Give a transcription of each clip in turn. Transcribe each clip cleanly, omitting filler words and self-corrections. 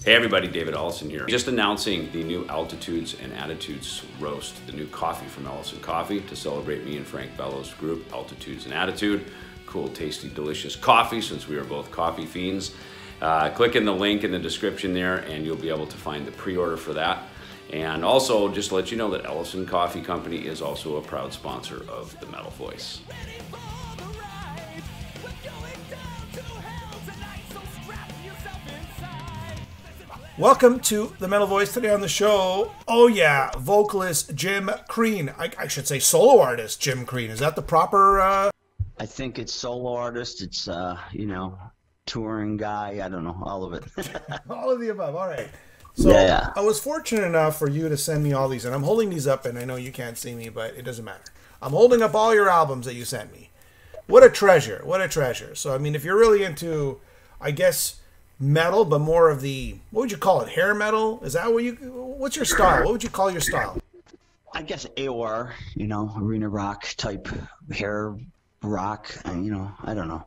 Hey everybody, David Ellison here. Just announcing the new Altitudes and Attitudes roast, the new coffee from Ellison Coffee to celebrate me and Frank Bellows' group, Altitudes and Attitude. Cool, tasty, delicious coffee since we are both coffee fiends. Click in the link in the description there and you'll be able to find the pre-order for that. And also, just to let you know that Ellison Coffee Company is also a proud sponsor of The Metal Voice. Welcome to The Metal Voice. Today on the show, oh yeah, vocalist Jim Crean. I should say solo artist Jim Crean. Is that the proper... I think it's solo artist. It's, touring guy. I don't know. All of it. All of the above. All right. So yeah. I was fortunate enough for you to send me all these, and I'm holding these up, and I know you can't see me, but it doesn't matter. I'm holding up all your albums that you sent me. What a treasure. What a treasure. So, I mean, if you're really into, I guess... metal, but more of the, what would you call it, hair metal? Is that what what's your style? What would you call your style? I guess AOR, arena rock type hair rock, I don't know.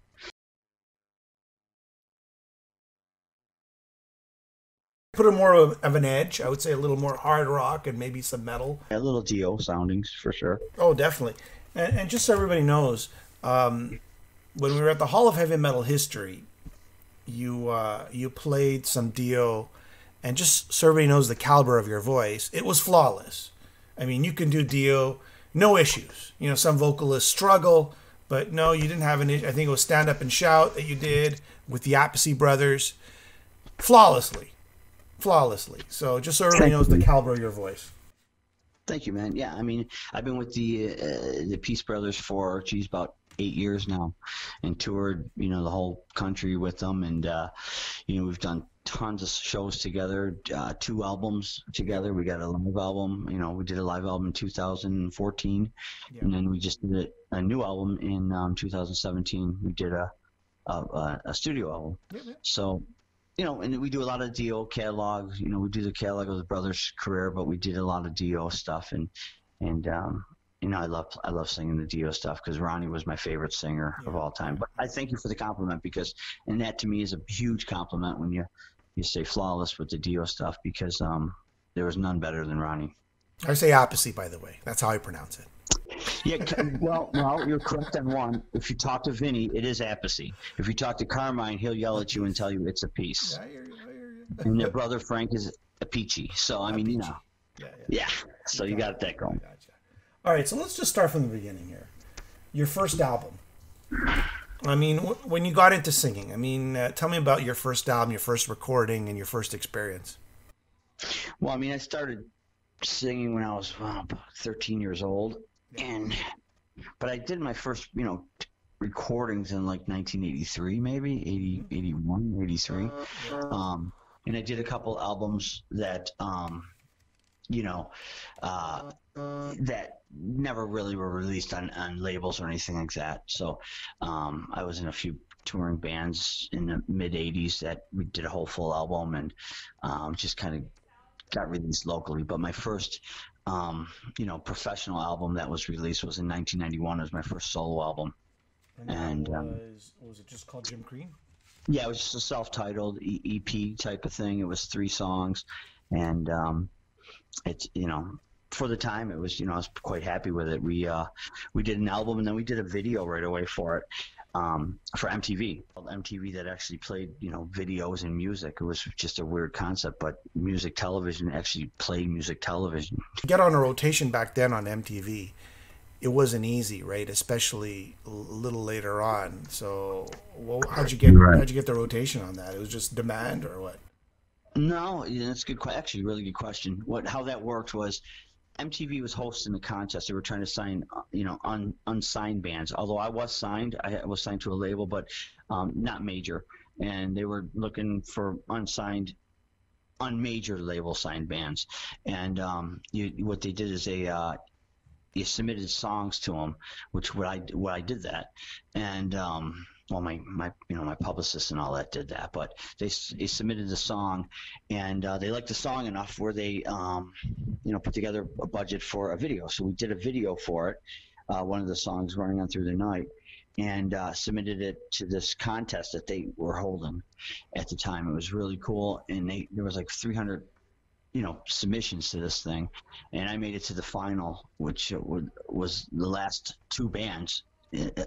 Put a more of an edge, I would say a little more hard rock and maybe some metal. A little Dio soundings for sure. Oh, definitely. And just so everybody knows, when we were at the Hall of Heavy Metal History, you played some Dio, and just so everybody knows the caliber of your voice, it was flawless. I mean, you can do Dio, no issues. Some vocalists struggle, but no, you didn't have an issue. I think it was Stand Up and Shout that you did with the Appice Brothers, flawlessly. So just so everybody knows the caliber of your voice. Thank you, man. Yeah, I mean, I've been with the Appice Brothers for, about 8 years now, and toured, the whole country with them, and we've done tons of shows together, 2 albums together. We got a live album, we did a live album in 2014, and then we just did a new album in 2017. We did a studio album. So, and we do a lot of Dio catalog. We do the catalog of the brothers' career, but we did a lot of Dio stuff, and I love singing the Dio stuff because Ronnie was my favorite singer of all time. But I thank you for the compliment, and that to me is a huge compliment when you say flawless with the Dio stuff, because there was none better than Ronnie. I say Appice, by the way. That's how I pronounce it. Yeah, well, you're correct on one. If you talk to Vinnie, it is Appice. If you talk to Carmine, he'll yell at you and tell you it's Appice. Yeah, I hear you. And their brother Frank is Appice. So, I mean, Yeah. So you got that going. Gotcha. All right, so let's just start from the beginning here. Your first album. I mean, when you got into singing, tell me about your first album, your first recording, and your first experience. Well, I started singing when I was about 13 years old, but I did my first, recordings in like 1983, maybe 81, 83, and I did a couple albums that, that never really were released on labels or anything like that. So I was in a few touring bands in the mid-'80s that we did a whole full album, and just kind of got released locally. But my first professional album that was released was in 1991. It was my first solo album. And was it just called Jim Crean? Yeah, it was just a self-titled EP type of thing. It was 3 songs, and it's for the time, it was, I was quite happy with it. We did an album, and then we did a video right away for it, for MTV. MTV that actually played, videos and music. It was just a weird concept, but music television actually played music television. To get on a rotation back then on MTV, it wasn't easy, right? Especially a little later on. So, how'd you get the rotation on that? It was just demand, or what? No, that's a good. Actually, really good question. How that worked was, MTV was hosting a contest. They were trying to sign, unsigned bands. Although I was signed to a label, but not major. And they were looking for unmajor label signed bands. And what they did is you submitted songs to them, which I did that, and well, my publicist and all that did that, but they submitted the song, and they liked the song enough where they put together a budget for a video. So we did a video for it, one of the songs, Running On Through the Night, and submitted it to this contest that they were holding at the time. It was really cool, and there was like 300 submissions to this thing, and I made it to the final, which was the last two bands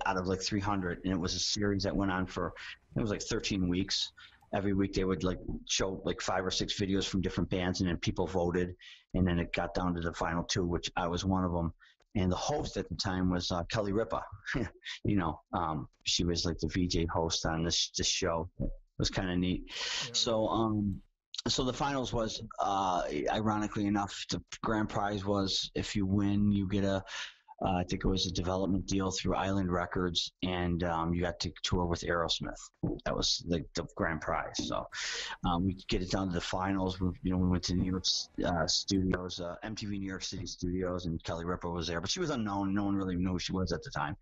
out of like 300, and it was a series that went on for, it was like 13 weeks. Every week they would like show like 5 or 6 videos from different bands, and then people voted, and then it got down to the final 2, which I was one of them. And the host at the time was Kelly Ripa. She was like the VJ host on this show. It was kind of neat. Yeah. So the finals was, ironically enough, the grand prize was, if you win, you get I think it was a development deal through Island Records, and you got to tour with Aerosmith. That was like the grand prize. So we get it down to the finals. We went to New York studios, MTV New York City studios, and Kelly Ripa was there, but she was unknown. No one really knew who she was at the time.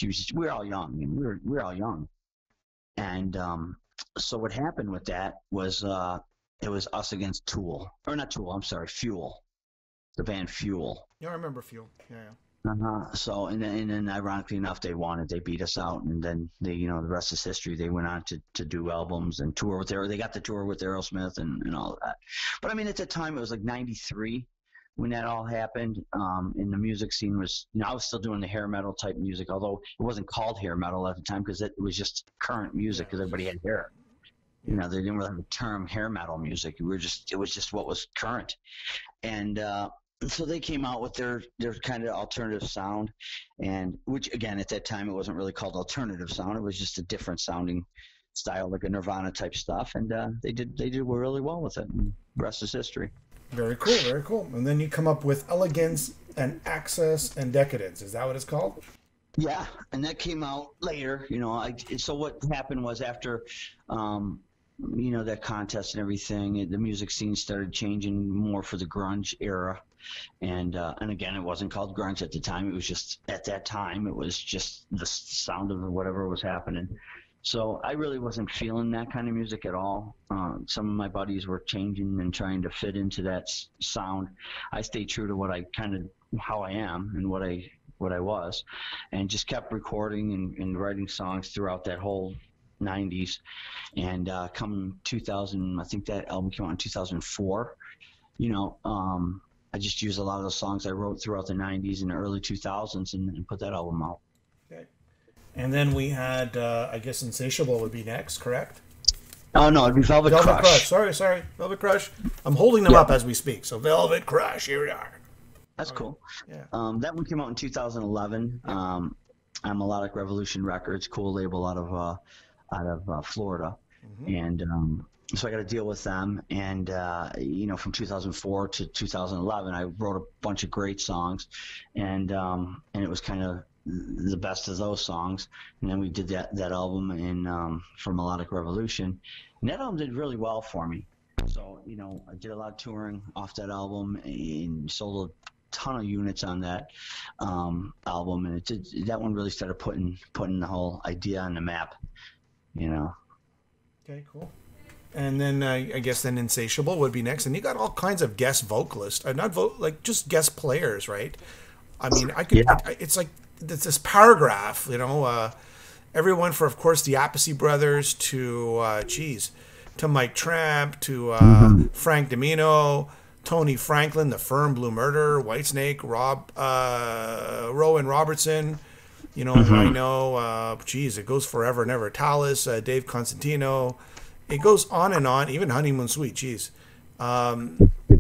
We were all young. We were all young, and so what happened with that was. It was us against Tool. Or not Tool, I'm sorry, Fuel. The band Fuel. Yeah, I remember Fuel. Yeah. So, and then ironically enough, they won it. They beat us out, and then the rest is history. They went on to do albums and tour with they got the tour with Aerosmith and all of that. But I mean, at the time, it was like 93 when that all happened. And the music scene was, I was still doing the hair metal type music, although it wasn't called hair metal at the time because it was just current music because everybody had hair. They didn't really have the term hair metal music. It was just what was current. And so they came out with their kind of alternative sound, and which again at that time it wasn't really called alternative sound. It was just a different sounding style, like a Nirvana type stuff. And they did really well with it. And the rest is history. Very cool, very cool. And then you come up with Elegance and Access and Decadence. Is that what it's called? Yeah, and that came out later. So what happened was after. That contest and everything, the music scene started changing more for the grunge era. And again, it wasn't called grunge at the time. It was just, at that time, it was just the sound of whatever was happening. So I really wasn't feeling that kind of music at all. Some of my buddies were changing and trying to fit into that sound. I stayed true to how I am and what I was, and just kept recording and writing songs throughout that whole 90s. And come 2000, I think that album came out in 2004. I just used a lot of the songs I wrote throughout the 90s and the early 2000s and put that album out. Okay. And then we had, I guess Insatiable would be next, correct? Oh, no, it'd be Velvet Crush. Sorry. Velvet Crush. I'm holding them up as we speak. So Velvet Crush, here we are. That's cool. Yeah. That one came out in 2011 on Melodic Revolution Records, cool label out of Florida. Mm-hmm. And so I got to deal with them. And, from 2004 to 2011, I wrote a bunch of great songs. And it was kind of the best of those songs. And then we did that album for Melodic Revolution. And that album did really well for me. So, I did a lot of touring off that album and sold a ton of units on that album. And that one really started putting the whole idea on the map. Okay, cool. And then I guess Insatiable would be next, and you got all kinds of guest vocalists, just guest players, right? I mean, it's like this paragraph, everyone from, of course, the Appice Brothers to Mike Tramp to Frank Domino, Tony Franklin, The Firm, Blue Murder, Whitesnake, Rowan Robertson. I know, it goes forever and ever. Tallis, Dave Constantino. It goes on and on, even Honeymoon Suite,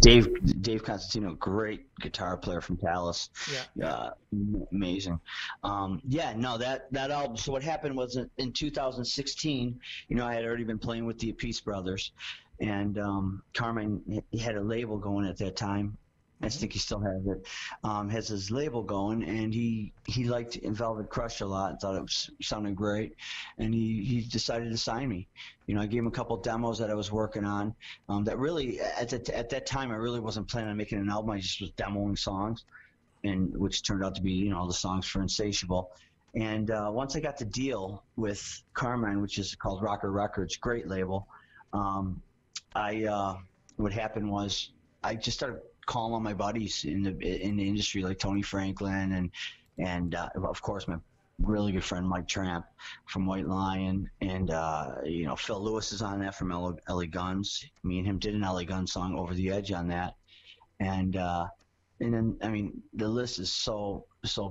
Dave Constantino, great guitar player from Tallis. Yeah. Amazing. That album. So what happened was in 2016, I had already been playing with the Appice Brothers, and Carmine, he had a label going at that time. I think he still has it. Has his label going, and he liked Velvet Crush a lot. Thought it sounded great, and he decided to sign me. I gave him a couple demos that I was working on. That really at that time I really wasn't planning on making an album. I just was demoing songs, and which turned out to be the songs for Insatiable. And once I got the deal with Carmine, which is called Rocker Records, great label, what happened was I just started calling on my buddies in the industry, like Tony Franklin and of course my really good friend Mike Tramp from White Lion, and you know, Phil Lewis is on that from LA Guns. Me and him did an LA Guns song, Over the Edge, on that, and then I mean the list is so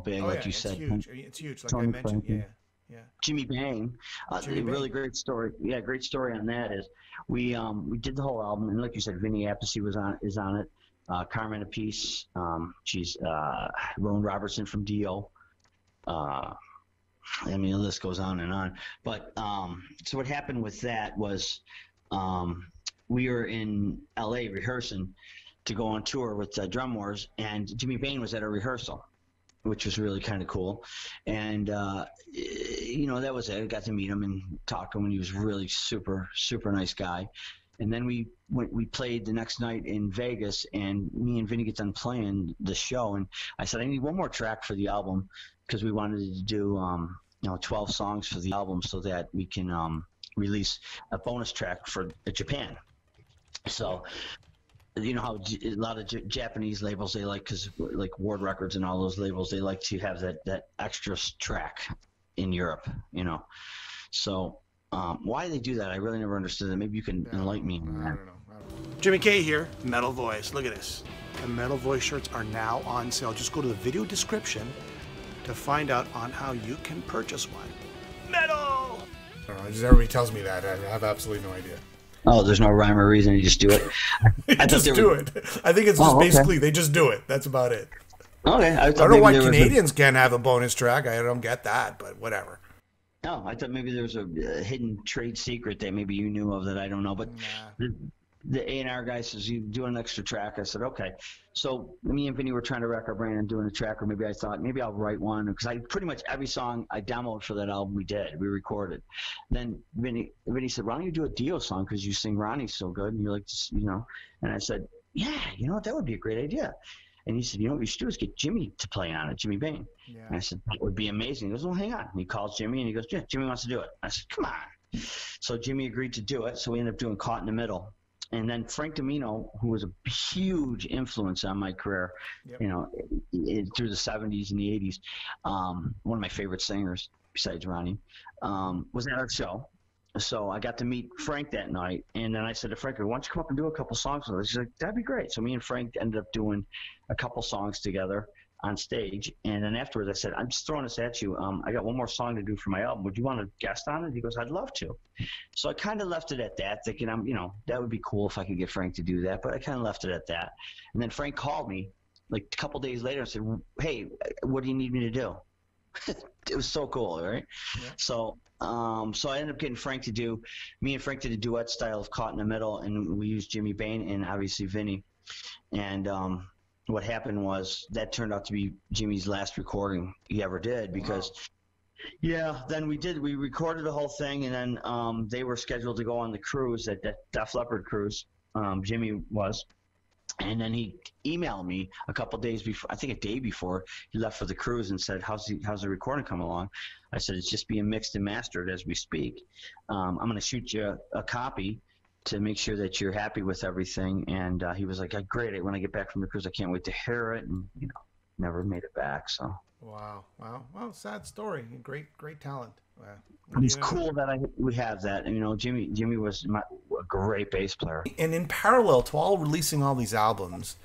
big, Oh like yeah, you it's said. huge. It's huge, like I Tony mentioned. Franklin, Yeah, yeah. Jimmy Bain, Jimmy a really Bain. great story. Yeah, great story on that is we did the whole album, and like you said, Vinnie Appice is on it. Carmen Appice, she's Rowan Robertson from Dio. I mean, the list goes on and on. But so what happened with that was we were in LA rehearsing to go on tour with Drum Wars, and Jimmy Bain was at a rehearsal, which was really kind of cool. And, you know, that was it. I got to meet him and talk to him, and he was really super nice guy. And then we played the next night in Vegas, and me and Vinny get done playing the show, and I said, I need one more track for the album, because we wanted to do, you know, 12 songs for the album so that we can release a bonus track for Japan. So, you know how a lot of Japanese labels, they like, because like Ward Records and all those labels, they like to have that extra track in Europe, you know. So why they do that, I really never understood it. Maybe you can enlighten me on that. I don't know. Jimmy K here, Metal Voice. Look at this. The Metal Voice shirts are now on sale. Just go to the video description to find out on how you can purchase one. Metal! I don't know, just everybody tells me that. I have absolutely no idea. Oh, there's no rhyme or reason. You just do it. Just do it. I think it's just basically they just do it. That's about it. Okay. I don't know why Canadians can't have a bonus track. I don't get that, but whatever. No, I thought maybe there was a hidden trade secret that maybe you knew of that I don't know. But the A&R guy says, you do an extra track. I said, okay. So me and Vinny were trying to rack our brain on doing a track, or maybe I thought maybe I'll write one, because I pretty much every song I demoed for that album we recorded. Then Vinny said, why don't you do a Dio song, because you sing Ronnie so good and you like to, you know. And I said, yeah, you know what, that would be a great idea. And he said, you know what we should do is get Jimmy to play on it, Jimmy Bain. Yeah. And I said, that would be amazing. He goes, well, hang on. And he calls Jimmy and he goes, yeah, Jimmy wants to do it. I said, come on. So Jimmy agreed to do it. So we ended up doing Caught in the Middle. And then Frank Domino, who was a huge influence on my career, you know, through the 70s and the 80s, one of my favorite singers besides Ronnie, was at our show. So I got to meet Frank that night, and then I said to Frank, why don't you come up and do a couple songs with us? He's like, that'd be great. So me and Frank ended up doing a couple songs together on stage, and then afterwards I said, I'm just throwing this at you. I got one more song to do for my album. Would you want to guest on it? He goes, I'd love to. So I kind of left it at that, thinking, you know, that would be cool if I could get Frank to do that, but I kind of left it at that. And then Frank called me like a couple days later and said, hey, what do you need me to do? It was so cool, right? Yeah. So I ended up getting me and Frank did a duet style of Caught in the Middle, and we used Jimmy Bain and obviously Vinny. And what happened was that turned out to be Jimmy's last recording he ever did, because then we recorded the whole thing, and then they were scheduled to go on the cruise, that Def Leppard cruise. Jimmy was. And then he emailed me a couple days before, I think a day before he left for the cruise, and said, how's the recording coming along? I said, it's just being mixed and mastered as we speak. I'm going to shoot you a copy to make sure that you're happy with everything. And he was like, great. When I get back from the cruise, I can't wait to hear it. And, you know, never made it back. So. Wow. Well, sad story. Great talent. It's cool that we have that. And, you know, Jimmy was a great bass player. And in parallel to all releasing all these albums,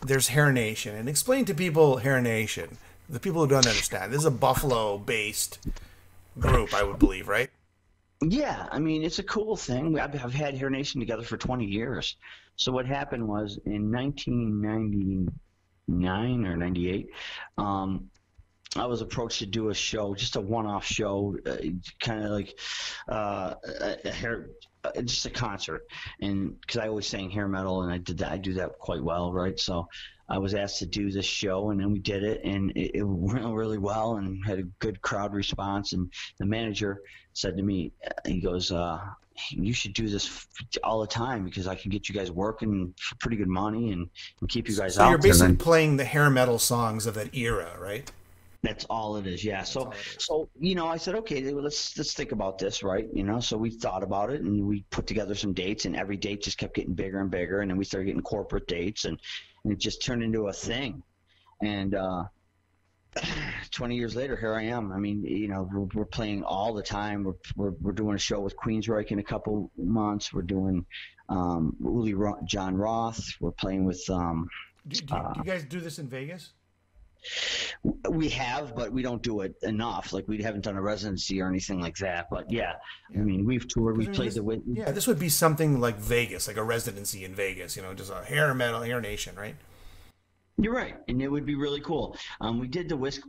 there's Hair Nation. And explain to people Hair Nation, the people who don't understand. This is a Buffalo-based group, I would believe, right? Yeah, I mean, it's a cool thing. I've had Hair Nation together for 20 years. So what happened was in 1999 or 98, I was approached to do a show, just a one-off show, kind of like just a concert. And because I always sang hair metal, and I do that quite well, right? So I was asked to do this show, and then we did it, and it went really well and had a good crowd response. And the manager said to me, he goes, you should do this all the time, because I can get you guys working for pretty good money and keep you guys out. So you're basically playing the hair metal songs of that era, right? That's all it is, yeah. So you know, I said, okay, let's think about this, right? You know, so we thought about it, and we put together some dates, and every date just kept getting bigger and bigger, and then we started getting corporate dates, and it just turned into a thing. And 20 years later, here I am. I mean, we're playing all the time. We're doing a show with Queensryche in a couple months. We're doing John Roth. We're playing with. Do you guys do this in Vegas? We have, but we don't do it enough. Like, we haven't done a residency or anything like that. But yeah. I mean, we've toured. We've played this would be something like Vegas, like a residency in Vegas. just a hair nation, right? You're right, and it would be really cool. We did the whiskey.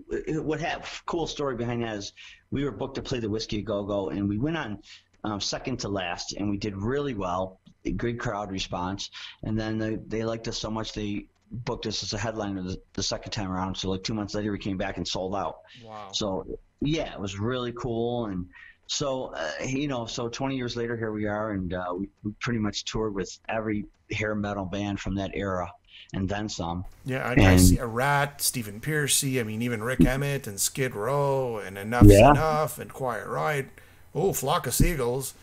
Cool story behind that is we were booked to play the Whiskey A Go Go, and we went on second to last, and we did really well. A good crowd response, and then they liked us so much they booked us as a headliner the second time around. So like 2 months later, we came back and sold out. Wow. So yeah, it was really cool, and so so 20 years later, here we are, and we pretty much toured with every hair metal band from that era. And then some. Yeah, I see a Rat, Stephen Pearcy. I mean, even Rick Emmett and Skid Row and Enough's Enough and Quiet Riot. Oh, Flock of Seagulls.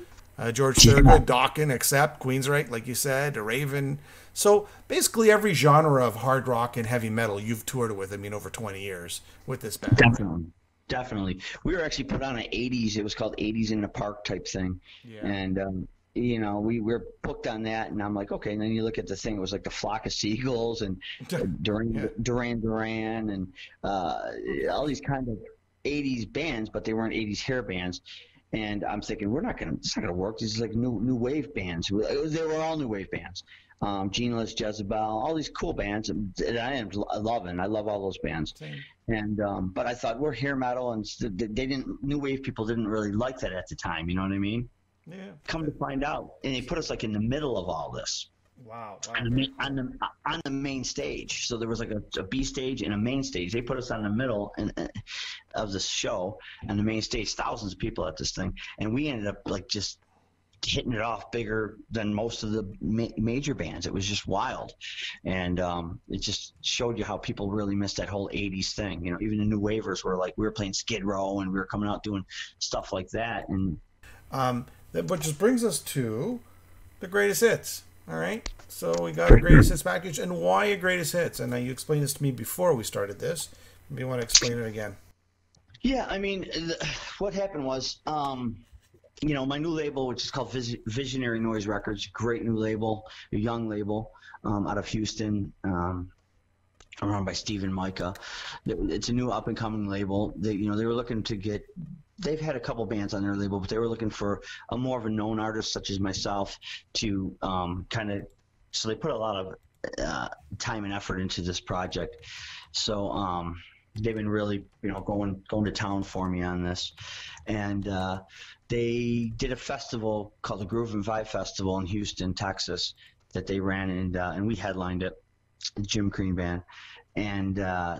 George Thorogood, Dokken, Accept, Queensryche, like you said, Raven. So basically every genre of hard rock and heavy metal you've toured with, over 20 years with this band. Definitely. We were actually put on an 80s. It was called 80s in the Park type thing. Yeah. And we were booked on that, and I'm like, okay. And then you look at the thing; it was like the Flock of Seagulls and Duran Duran, and all these kind of '80s bands, but they weren't '80s hair bands. And I'm thinking, it's not gonna work. These are like new wave bands. They were all new wave bands. Geneless, Jezebel, all these cool bands that I am loving. I love all those bands. Same. And but I thought we're hair metal, and new wave people didn't really like that at the time. You know what I mean? Yeah. Come to find out, and they put us like in the middle of all this. Wow. On the main stage. So there was like a B stage and a main stage. They put us on the middle of the show, and the main stage, thousands of people at this thing, and we ended up like just hitting it off bigger than most of the major bands. It was just wild, and it just showed you how people really missed that whole '80s thing. Even the new wavers were like, we were playing Skid Row, and we were coming out doing stuff like that, and. But just brings us to the greatest hits. All right. So we got a greatest hits package. And why a greatest hits? And you explained this to me before we started this. Maybe you want to explain it again. Yeah. I mean, what happened was, my new label, which is called Visionary Noise Records, great new label, a young label out of Houston, run by Steve and Micah. It's a new up and coming label. They were looking to get. They've had a couple bands on their label, but they were looking for a more of a known artist such as myself to so they put a lot of time and effort into this project. So they've been really, going to town for me on this. And they did a festival called the Groove and Vibe Festival in Houston, Texas, that they ran, and we headlined it, the Jim Crean band. And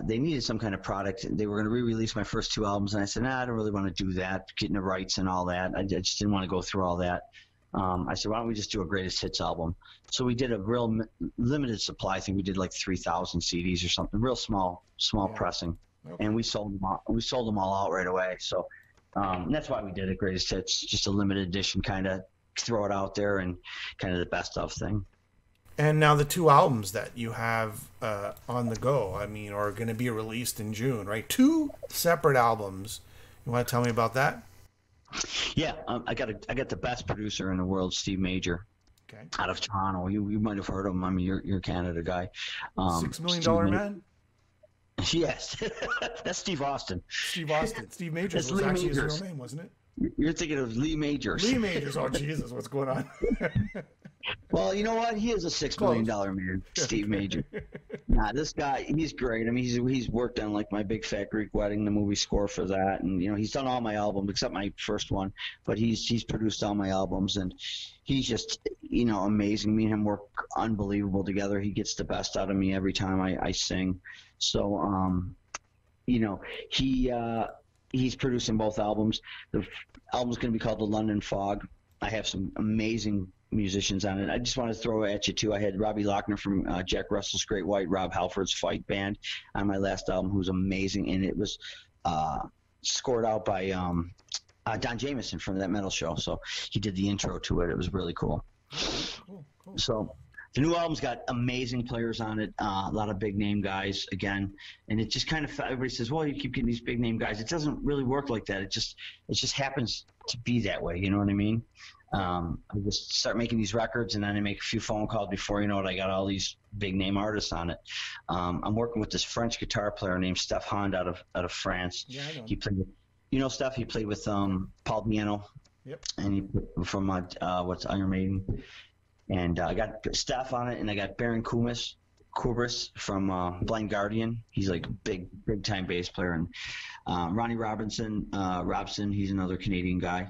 they needed some kind of product. They were going to re-release my first 2 albums, and I said, I don't really want to do that, getting the rights and all that. I just didn't want to go through all that. I said, why don't we just do a greatest hits album? So we did a real limited supply. I think we did like 3,000 CDs or something, real small pressing. Okay. And we sold them all out right away. So and that's why we did it, greatest hits, just a limited edition, kind of throw it out there, and kind of the best of thing. And now the 2 albums that you have on the go, are going to be released in June, right? 2 separate albums. You want to tell me about that? Yeah, I got the best producer in the world, Steve Major, out of Toronto. You might have heard of him. You're a Canada guy. $6 million man? Yes, that's Steve Austin. Steve Major was actually his real name, wasn't it? You're thinking of Lee Majors. Lee Majors. Oh, Jesus, what's going on? Well, you know what? He is a $6 million man, Steve Major. Nah, this guy, he's great. He's worked on like My Big Fat Greek Wedding, the movie score for that, and he's done all my albums except my first one. But he's produced all my albums, and he's just amazing. Me and him work unbelievable together. He gets the best out of me every time I sing. So he's producing both albums. The album's going to be called The London Fog. I have some amazing musicians on it. I just want to throw at you too. I had Robbie Lochner from Jack Russell's Great White, Rob Halford's Fight Band on my last album, who's amazing, and it was scored out by Don Jamieson from That Metal Show. So he did the intro to it. It was really cool. Cool. So the new album's got amazing players on it, a lot of big name guys again, and it just kind of, everybody says, well, you keep getting these big name guys. It doesn't really work like that. It just happens to be that way. You know what I mean? I just start making these records, and then I make a few phone calls. Before you know it, I got all these big name artists on it. I'm working with this French guitar player named Steph Hond out of France. Yeah, I know. He played with, you know, Steph. He played with Paul Diano. Yep. And he from what's Iron Maiden. And I got Steph on it, and I got Baron Kubris from Blind Guardian. He's like big time bass player. And Ronnie Robson, he's another Canadian guy.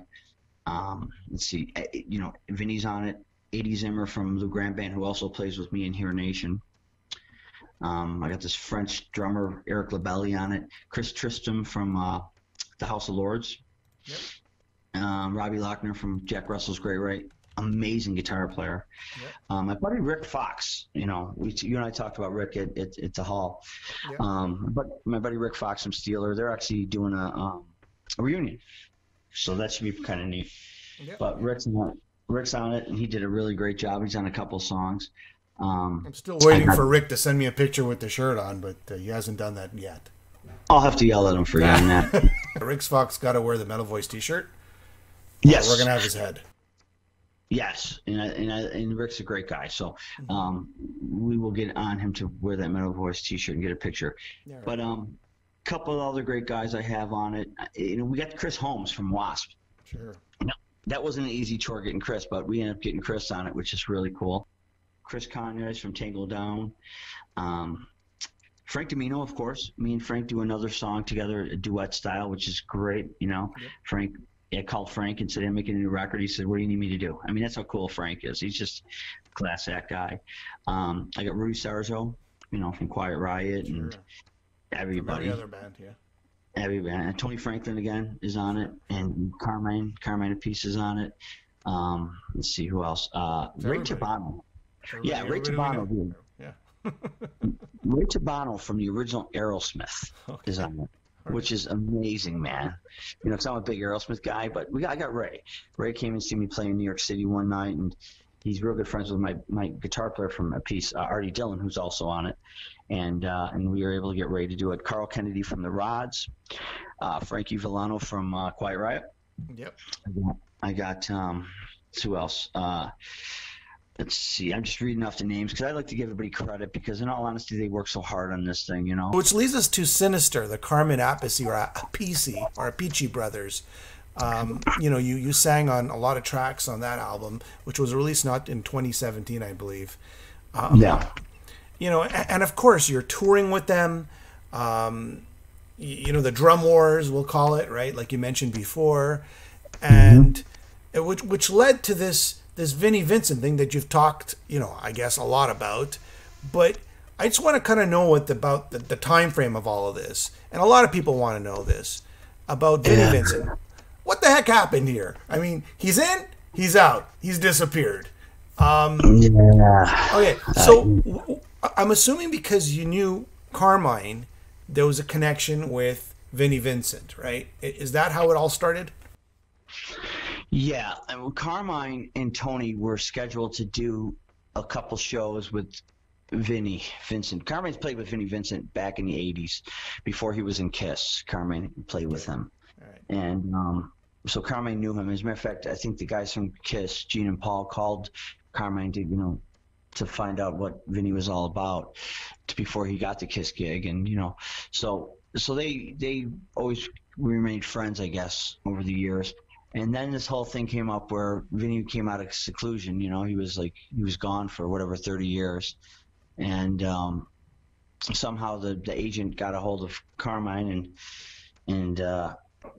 Let's see, you know, Vinny's on it. Eddie Zimmer from Lou Grant Band, who also plays with me in Hero Nation. I got this French drummer, Eric Labelli, on it. Chris Tristram from the House of Lords. Yep. Robbie Lochner from Jack Russell's Great Right. Amazing guitar player. Yep. My buddy Rick Fox, you know, you and I talked about Rick at the hall. Yep. But my buddy Rick Fox from Steeler, they're actually doing a reunion, so that should be kind of neat. Yep. But Rick's on it, and he did a really great job. He's on a couple songs. I'm still waiting for Rick to send me a picture with the shirt on, but he hasn't done that yet. I'll have to yell at him for you on that. Rick's Fox got to wear the Metal Voice T-shirt. Yes, We're gonna have his head. Yes, and Rick's a great guy, so we will get on him to wear that Metal Voice T-shirt and get a picture. Yeah, right. But couple of other great guys I have on it. You know, we got Chris Holmes from Wasp. Sure. That wasn't an easy chore getting Chris, but we ended up getting Chris on it, which is really cool. Chris Conyers from Tangle Down. Frank Domino, of course. Me and Frank do another song together, a duet style, which is great. You know, Yep. Frank. I called Frank and said, I'm making a new record. He said, what do you need me to do? I mean, that's how cool Frank is. He's just a class act guy. I got Rudy Sarzo, you know, from Quiet Riot, and Sure. everybody. Every other band, yeah. Everybody. And Tony Franklin again is on it, and Carmine Appice is on it. Let's see who else. Ray Tabano. Yeah, Ray Tabano. Dude. Yeah. Ray Tabano from the original Aerosmith Okay. is on it, which is amazing, man. You know, 'cause I'm a big Aerosmith guy, but I got Ray. Ray came and see me play in New York City one night, and he's real good friends with my guitar player from Appice, Artie Dillon, who's also on it. And we were able to get Ray to do it. Carl Kennedy from the Rods, Frankie Villano from Quiet Riot. Yep. I got who else? Let's see. I'm just reading off the names because I like to give everybody credit because, in all honesty, they work so hard on this thing, you know. Which leads us to Sinister, the Carmen Appice or Appice Brothers. You know, you sang on a lot of tracks on that album, which was released not in 2017, I believe. Yeah. You know, and of course you're touring with them. You know, the drum wars, we'll call it, right? Like you mentioned before, and which led to this Vinnie Vincent thing that you've talked, you know, I guess a lot about. But I just want to kind of know about the time frame of all of this, and a lot of people want to know this about Vinnie Vincent. What the heck happened here? I mean, he's in, he's out, he's disappeared. Okay, so I'm assuming because you knew Carmine, there was a connection with Vinnie Vincent, right? Is that how it all started? Yeah, and Carmine and Tony were scheduled to do a couple shows with Vinnie Vincent. Carmine's played with Vinnie Vincent back in the 80s before he was in Kiss. Carmine played with him. All right. And so Carmine knew him. As a matter of fact, I think the guys from Kiss, Gene and Paul, called Carmine to, you know, to find out what Vinnie was all about before he got the Kiss gig. And, you know, so they always remained friends, I guess, over the years. And then this whole thing came up where Vinnie came out of seclusion. You know, he was gone for whatever 30 years, and somehow the agent got a hold of Carmine and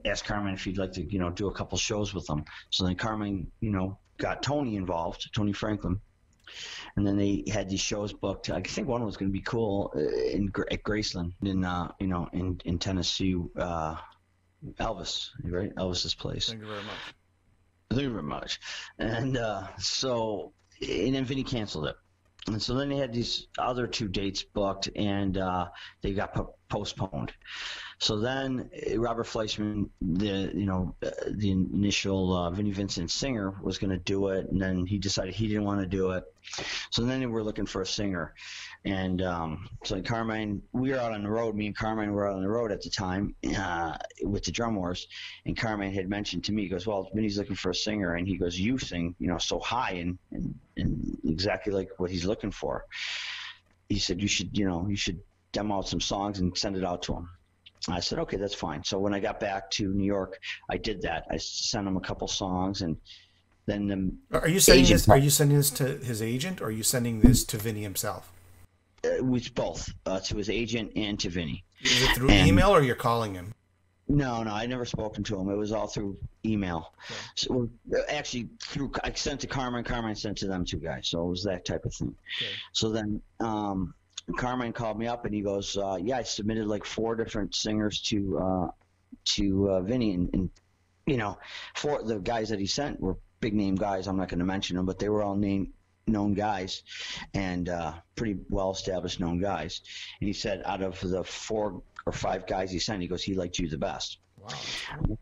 asked Carmine if he'd like to, you know, do a couple shows with them. So then Carmine, you know, got Tony involved, Tony Franklin, and then they had these shows booked. I think one was going to be cool at Graceland in Tennessee. Elvis, right? Elvis's place. Thank you very much. Thank you very much. And and then Vinnie canceled it. And so then they had these other 2 dates booked, and they got postponed. So then Robert Fleischman, the initial Vinnie Vincent singer, was going to do it, and then he decided he didn't want to do it. So then they were looking for a singer, and so Carmine, we were out on the road. Me and Carmine were out on the road at the time with the Drum Wars, and Carmine had mentioned to me, he goes, "Well, Vinnie's looking for a singer," and he goes, "You sing, so high and exactly like what he's looking for." He said, "You should demo out some songs and send it out to him." I said, "Okay, that's fine." So when I got back to New York, I did that. I sent him a couple songs, and then Are you sending this? Are you sending this to his agent, or are you sending this to Vinnie himself? It was both, to his agent and to Vinnie. Is it through email, or you're calling him? No, I never spoken to him. It was all through email. Okay. So actually, I sent to Carmine. Carmine sent to them 2 guys. So it was that type of thing. Okay. So then Carmine called me up, and he goes, "Yeah, I submitted like 4 different singers to Vinnie, and 4 the guys that he sent were big name guys. I'm not going to mention them, but they were all known guys, and pretty well established known guys." And he said, out of the 4 or 5 guys he sent, he goes, he liked you the best. Wow.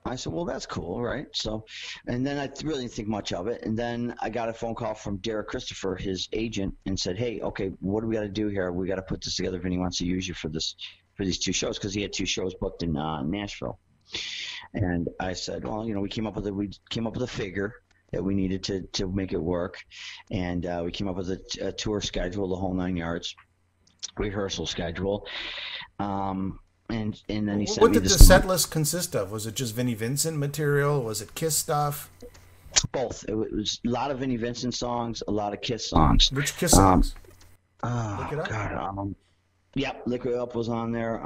I said, "Well, that's cool, right?" So, and then I really didn't think much of it. And then I got a phone call from Derek Christopher, his agent, and said, "Hey, okay, what do we got to do here? We got to put this together. Vinnie wants to use you for these 2 shows," because he had 2 shows booked in Nashville. And I said, "Well, we came up with a figure that we needed to make it work, and we came up with a tour schedule, the whole 9 yards, rehearsal schedule." And then he sent What me did the set list consist of? Was it just Vinnie Vincent material? Was it Kiss stuff? Both. It was a lot of Vinnie Vincent songs, a lot of Kiss songs. Which Kiss songs? Look It Up? God, yep, Lick It Up was on there.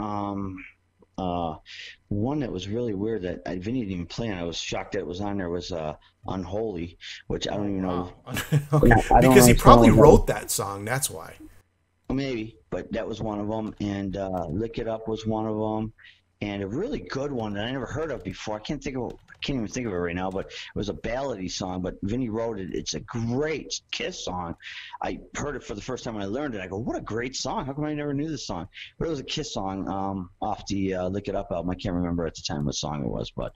One that was really weird that Vinnie didn't even play, and I was shocked that it was on there, was Unholy, which I don't even know. Okay. Yeah, because he probably wrote that song, that's why. Maybe, but that was one of them, and Lick It Up was one of them, and a really good one that I never heard of before. I can't even think of it right now, but it was a ballady song, but Vinnie wrote it. It's a great Kiss song. I heard it for the first time when I learned it. I go, what a great song. How come I never knew this song? But it was a Kiss song off the Lick It Up album. I can't remember at the time what song it was, but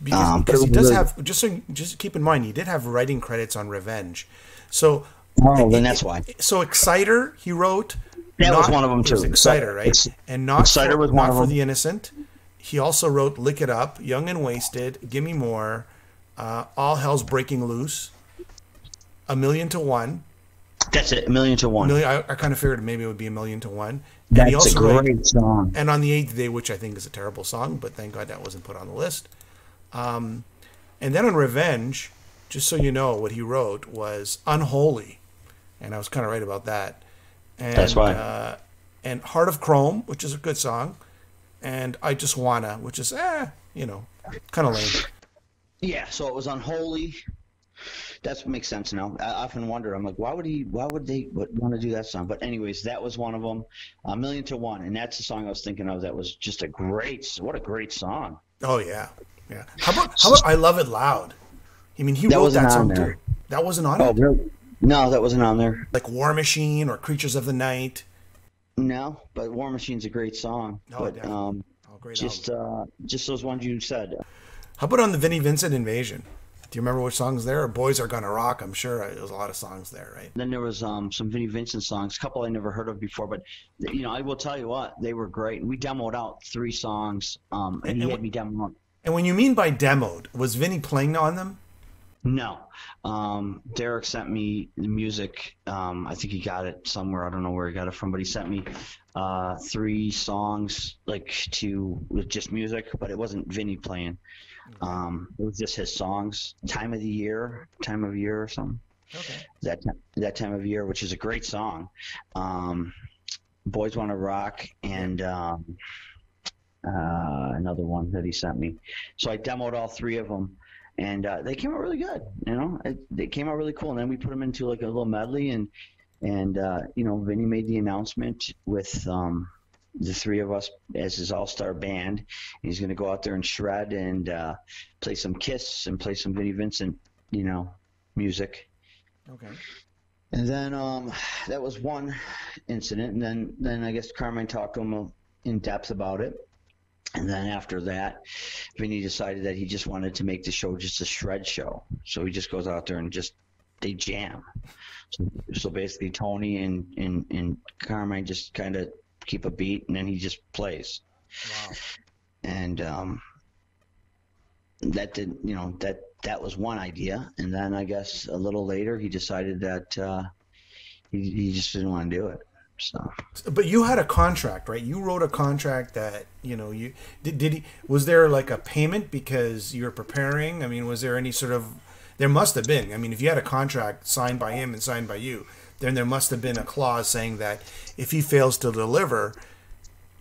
because he does have, just keep in mind, he did have writing credits on Revenge. So then that's why. So Exciter, he wrote. That was one of them too. It was Exciter, right? And not Exciter was one of them. For the Innocent. He also wrote Lick It Up, Young and Wasted, Gimme More, All Hell's Breaking Loose, A Million to One. That's it, A Million to One. I kind of figured maybe it would be A Million to One. And that's he also a great song. And On the Eighth Day, which I think is a terrible song, but thank God that wasn't put on the list. And then on Revenge, just so you know, what he wrote was Unholy. And I was kind of right about that. And, that's right. And Heart of Chrome, which is a good song. And I Just Wanna, which is, kind of lame. Yeah, so it was Unholy. That makes sense now. I often wonder, I'm like, why would they want to do that song? But anyways, that was one of them, A Million to One. And that's the song I was thinking of that was just what a great song. Oh, yeah. Yeah. How about I Love It Loud? I mean, he wrote that song too. That wasn't on it? Oh, really? No, that wasn't on there. Like War Machine or Creatures of the Night? No, but War Machine's a great song. Oh, but great just those ones you said. How about on the Vinnie Vincent Invasion? Do you remember which songs there? Boys Are Gonna Rock, I'm sure there's a lot of songs there, right? Then there was some Vinnie Vincent songs, a couple I never heard of before, but I will tell you what, they were great. We demoed out 3 songs, and he had me demo out. And when you mean by demoed, was Vinnie playing on them? No. Derek sent me the music. I think he got it somewhere. I don't know where he got it from, but he sent me 3 songs with just music, but it wasn't Vinnie playing. It was just his songs. Time of Year or something. Okay. That Time of Year, which is a great song. Boys Wanna Rock, and another one that he sent me. So I demoed all 3 of them. And they came out really good, They came out really cool, and then we put them into like a little medley, and Vinnie made the announcement with the 3 of us as his all-star band. He's going to go out there and shred and play some Kiss and play some Vinnie Vincent, music. Okay. And then that was one incident, and then I guess Carmine talked to him in depth about it. And then after that, Vinny decided that he just wanted to make the show just a shred show. So he just goes out there and they jam. So basically, Tony and Carmine just kind of keep a beat, and then he just plays. Wow. And that did, that was one idea. And then I guess a little later, he decided that he just didn't want to do it. So. But you had a contract, right? You wrote a contract that, you did he, was there like a payment because you were preparing? I mean, was there any sort of, there must have been. I mean, if you had a contract signed by him and signed by you, then there must have been a clause saying that if he fails to deliver,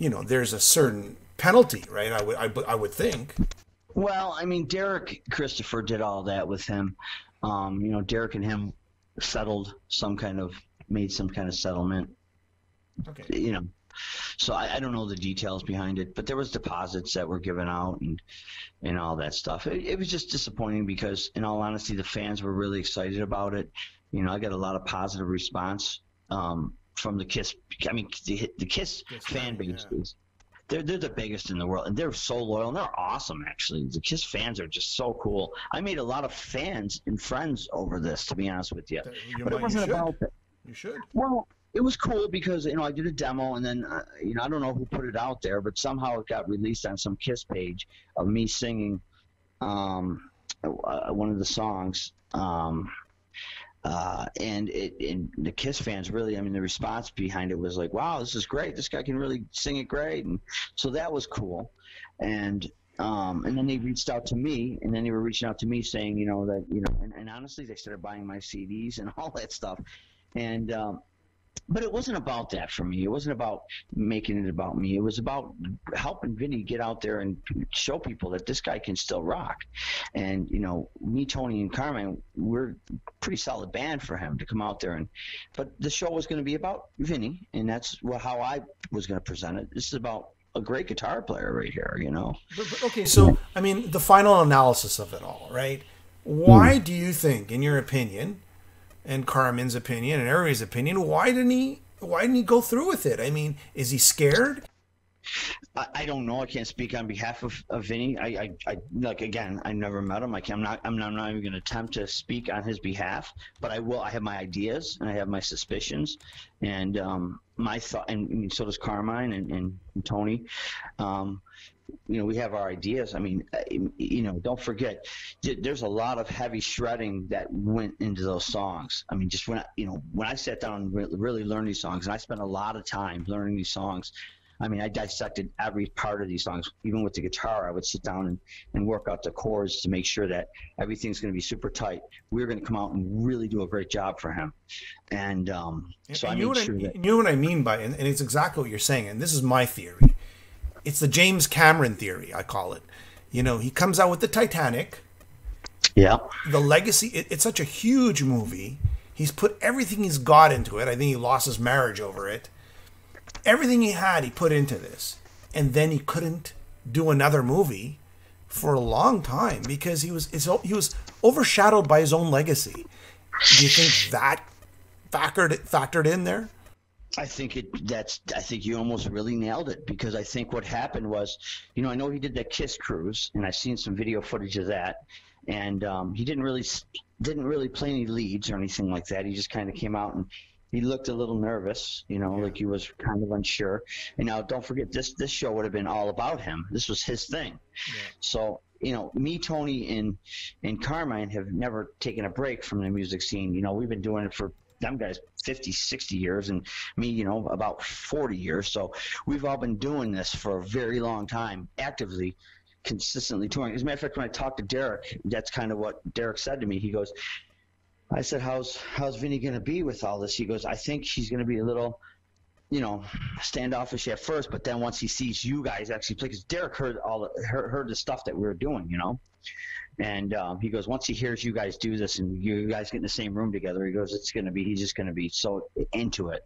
there's a certain penalty, right? I would think. Well, I mean, Derek Christopher did all that with him. Derek and him made some kind of settlement. Okay. So I don't know the details behind it, but there was deposits that were given out and all that stuff. It was just disappointing because, in all honesty, the fans were really excited about it. I got a lot of positive response from the Kiss. I mean, the Kiss fan base is they're the biggest in the world, and they're so loyal and they're awesome. Actually, the Kiss fans are just so cool. I made a lot of fans and friends over this, to be honest with you. But it wasn't about that. You should. Well, it was cool because I did a demo, and then I don't know who put it out there, but somehow it got released on some Kiss page of me singing one of the songs, and the Kiss fans really, I mean, the response behind it was like, "Wow, this is great! This guy can really sing it great!" And so that was cool, and then they reached out to me, and then they were reaching out to me saying, that and honestly, they started buying my CDs and all that stuff, and. But it wasn't about that for me. It wasn't about making it about me. It was about helping Vinny get out there and show people that this guy can still rock. And, me, Tony, and Carmine, we're a pretty solid band for him to come out there. But the show was going to be about Vinny, and that's how I was going to present it. This is about a great guitar player right here, But, okay, so, I mean, the final analysis of it all, right? Why do you think, in your opinion, and Carmen's opinion and everybody's opinion, why didn't he go through with it? I mean, is he scared? I don't know. I can't speak on behalf of Vinny. I like, again, I never met him. I'm not even going to attempt to speak on his behalf, but I will. I have my ideas and I have my suspicions, and my thought, and so does Carmine and Tony. We have our ideas. I mean, don't forget, there's a lot of heavy shredding that went into those songs. I mean, just when I sat down and really learned these songs, and I spent a lot of time learning these songs. I mean, I dissected every part of these songs. Even with the guitar, I would sit down and work out the chords to make sure that everything's going to be super tight. We're going to come out and really do a great job for him. And so I made sure that... You know what I mean by, and it's exactly what you're saying, and this is my theory. It's the James Cameron theory, I call it. He comes out with the Titanic. Yeah. The Legacy, it's such a huge movie. He's put everything he's got into it. I think he lost his marriage over it. Everything he had, he put into this. And then he couldn't do another movie for a long time because he was overshadowed by his own legacy. Do you think that factored in there? I think you almost really nailed it, because I think what happened was, I know he did that Kiss cruise, and I've seen some video footage of that, and he didn't really play any leads or anything like that. He just kind of came out and he looked a little nervous, like he was kind of unsure. And now, don't forget, this show would have been all about him. This was his thing. Yeah. So, me, Tony, and Carmine have never taken a break from the music scene. We've been doing it for them guys 50, 60 years, and me, about 40 years. So we've all been doing this for a very long time, actively, consistently touring. As a matter of fact, when I talked to Derek, that's kind of what Derek said to me. He goes, I said, how's Vinny going to be with all this? He goes, I think he's going to be a little, standoffish at first, but then once he sees you guys actually play, because Derek heard the stuff that we were doing, And he goes, once he hears you guys do this and you guys get in the same room together, he goes, he's just going to be so into it.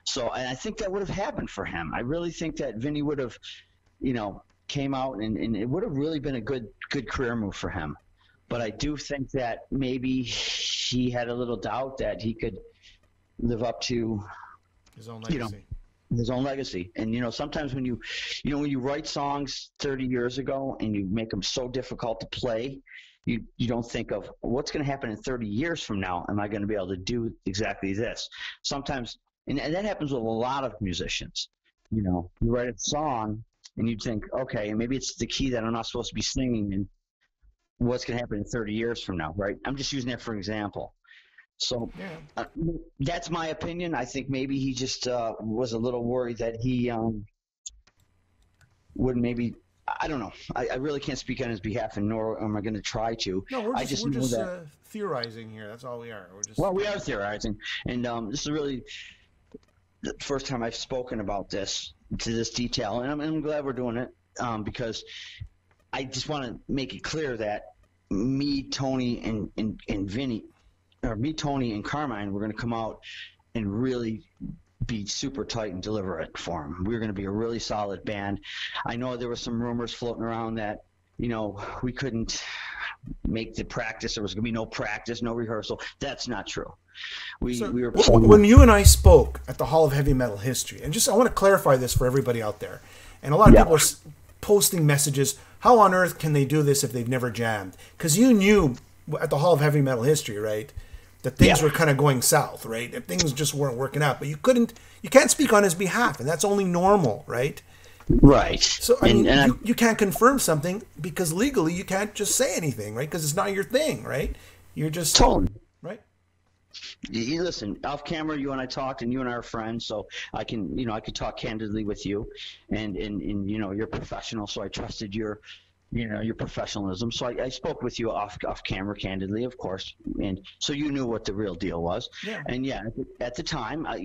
So, and I think that would have happened for him. I really think that Vinny would have, came out and it would have really been a good career move for him. But I do think that maybe he had a little doubt that he could live up to His own you know legacy. his own legacy. And sometimes when you write songs 30 years ago and you make them so difficult to play, you don't think of what's going to happen in 30 years from now. Am I going to be able to do exactly this? Sometimes, and that happens with a lot of musicians. You write a song and you think, okay, maybe it's the key that I'm not supposed to be singing, and what's going to happen in 30 years from now, right? I'm just using that for example. So that's my opinion. I think maybe he just was a little worried that he would maybe. I don't know. I really can't speak on his behalf, and nor am I going to try to. No, we're just that, theorizing here. That's all we are. We are theorizing, and this is really the first time I've spoken about this to this detail, and I'm glad we're doing it because I just want to make it clear that me, Tony, and Vinnie. Or me, Tony, and Carmine, we're going to come out and really be super tight and deliver it for him. We're going to be a really solid band. I know there were some rumors floating around that, we couldn't make the practice. There was going to be no practice, no rehearsal. That's not true. We were when you and I spoke at the Hall of Heavy Metal History, and I want to clarify this for everybody out there, and a lot of people are posting messages, how on earth can they do this if they've never jammed? Because you knew at the Hall of Heavy Metal History, right, that things were kind of going south, right? That things just weren't working out. But you can't speak on his behalf, and that's only normal, right? Right. So, you can't confirm something because legally you can't just say anything, right? Because it's not your thing, right? You're just... Totally. Right? You listen, off camera, you and I talked, and you and I are friends, so I can, I could talk candidly with you, and you're professional, so I trusted your professionalism. So I spoke with you off camera candidly, of course. And so you knew what the real deal was. Yeah. And at the time, I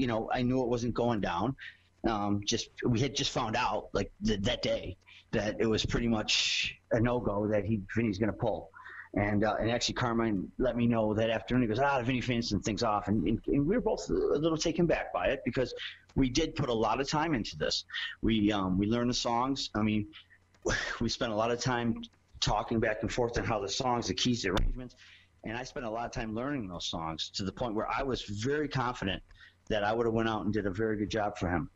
knew it wasn't going down. We had just found out like that day that it was pretty much a no-go that Vinny's going to pull. And actually Carmine let me know that afternoon. He goes, Vinnie Vincent thing's off. And we were both a little taken back by it because we did put a lot of time into this. We learned the songs. I mean, we spent a lot of time talking back and forth on how the songs, the keys, the arrangements, and I spent a lot of time learning those songs to the point where I was very confident that I would have went out and did a very good job for him.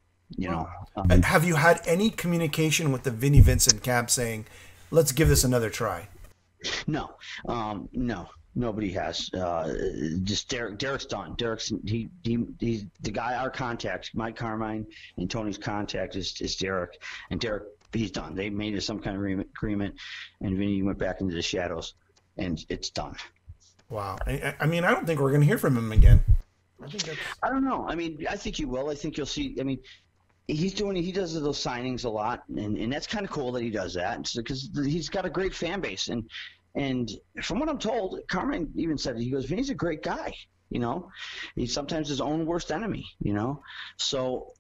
And have you had any communication with the Vinnie Vincent camp saying, let's give this another try? No, nobody has. Just Derek's done. He's the guy. Our contact, Mike Carmine and Tony's contact is Derek, and Derek. He's done. They made some kind of agreement, and Vinny went back into the shadows, and it's done. Wow. I mean, I don't think we're going to hear from him again. I don't know. I mean, I think you will. I think you'll see. I mean, he does those signings a lot, and that's kind of cool that he does that because he's got a great fan base. And from what I'm told, Carmine even said, he goes, Vinny's a great guy. He's sometimes his own worst enemy. So.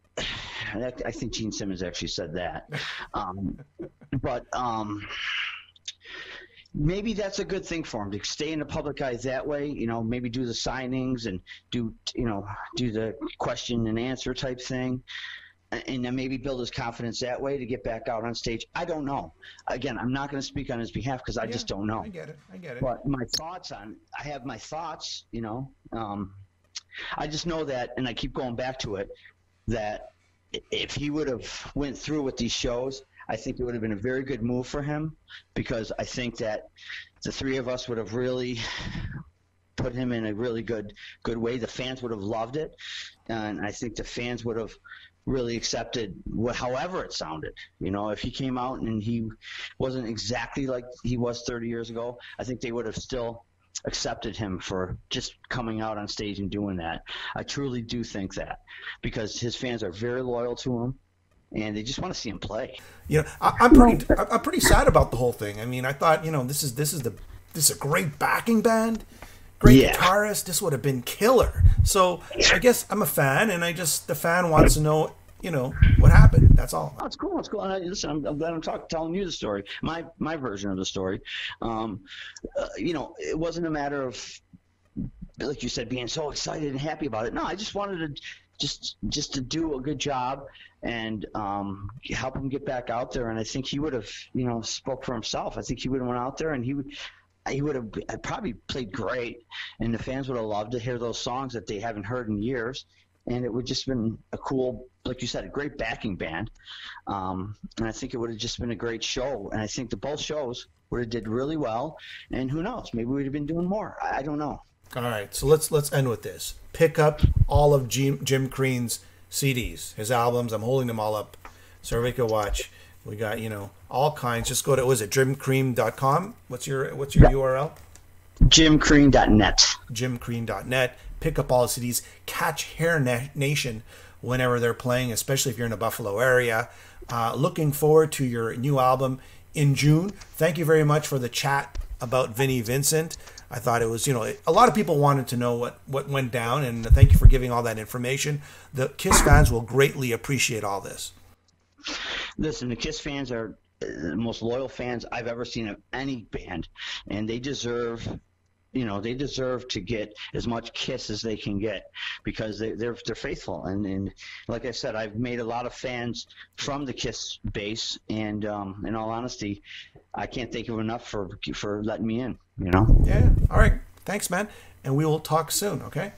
I think Gene Simmons actually said that, but maybe that's a good thing for him to stay in the public eye that way. Maybe do the signings and do the question and answer type thing, and then maybe build his confidence that way to get back out on stage. I don't know. Again, I'm not going to speak on his behalf because I just don't know. I get it. But I have my thoughts. I just know that, and I keep going back to it, that if he would have went through with these shows, I think it would have been a very good move for him, because I think that the three of us would have really put him in a really good way. The fans would have loved it, and I think the fans would have really accepted however it sounded. If he came out and he wasn't exactly like he was 30 years ago, I think they would have still accepted him for just coming out on stage and doing that. I truly do think that, because his fans are very loyal to him, and they just want to see him play. I'm pretty sad about the whole thing. I mean, I thought, this is a great backing band, great guitarist. This would have been killer. So I guess I'm a fan, and the fan wants to know, what happened. That's all. Oh, it's cool. It's cool. Listen, I'm glad I'm telling you the story, my version of the story. It wasn't a matter of, like you said, being so excited and happy about it. No, I just wanted to just to do a good job and help him get back out there. And I think he would have, spoke for himself. I think he would have went out there and he would. he would have probably played great, and the fans would have loved to hear those songs that they haven't heard in years. And it would just been a cool, like you said, a great backing band. And I think it would have just been a great show. And I think the both shows would have did really well. And who knows, maybe we'd have been doing more. I don't know. All right, so let's end with this. Pick up all of Jim Crean's CDs, his albums. I'm holding them all up so everybody can watch. We got, all kinds. Just go to, was it jimcrean.com? What's your URL? Jimcrean.net. Jimcrean.net. Pick up all the CDs. Catch Hair Nation whenever they're playing, especially if you're in the Buffalo area. Looking forward to your new album in June. Thank you very much for the chat about Vinnie Vincent. I thought it was, a lot of people wanted to know what went down, and thank you for giving all that information. The KISS fans will greatly appreciate all this. Listen, the KISS fans are the most loyal fans I've ever seen of any band, and they deserve to get as much KISS as they can get, because they're faithful. And like I said, I've made a lot of fans from the KISS base, and in all honesty, I can't thank you enough for letting me in. Yeah. All right. Thanks, man. And we will talk soon. Okay.